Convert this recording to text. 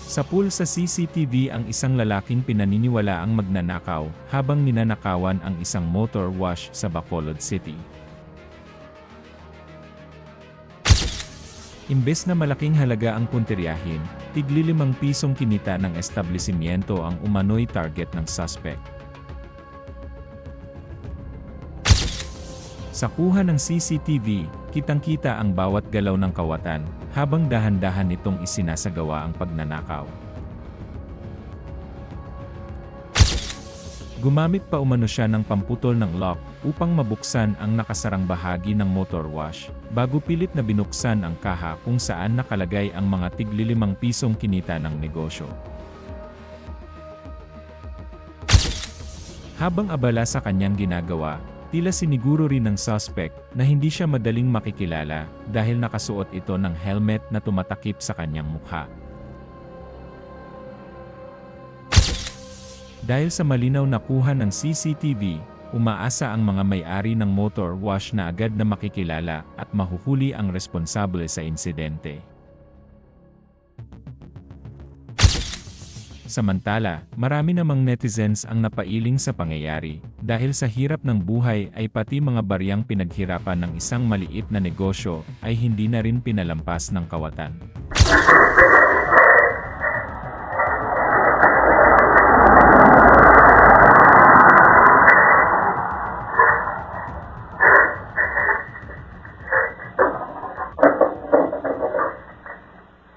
Sa pool sa CCTV ang isang lalaking pinaniniwalaang magnanakaw habang ninanakawan ang isang motor wash sa Bacolod City. Imbes na malaking halaga ang puntiryahin, tigli ₱5 kinita ng establishmento ang umano'y target ng suspect. Sa kuha ng CCTV, kitang-kita ang bawat galaw ng kawatan, habang dahan-dahan nitong isinasagawa ang pagnanakaw. Gumamit pa umano siya ng pamputol ng lock upang mabuksan ang nakasarang bahagi ng motor wash, bago pilit na binuksan ang kaha kung saan nakalagay ang mga tigli ₱5 kinita ng negosyo. Habang abala sa kanyang ginagawa, tila siniguro rin ng suspect na hindi siya madaling makikilala dahil nakasuot ito ng helmet na tumatakip sa kanyang mukha. Dahil sa malinaw na kuha ng CCTV, umaasa ang mga may-ari ng motor wash na agad na makikilala at mahuhuli ang responsable sa insidente. Samantala, marami namang netizens ang napailing sa pangyayari, dahil sa hirap ng buhay ay pati mga baryang pinaghirapan ng isang maliit na negosyo ay hindi na rin pinalampas ng kawatan.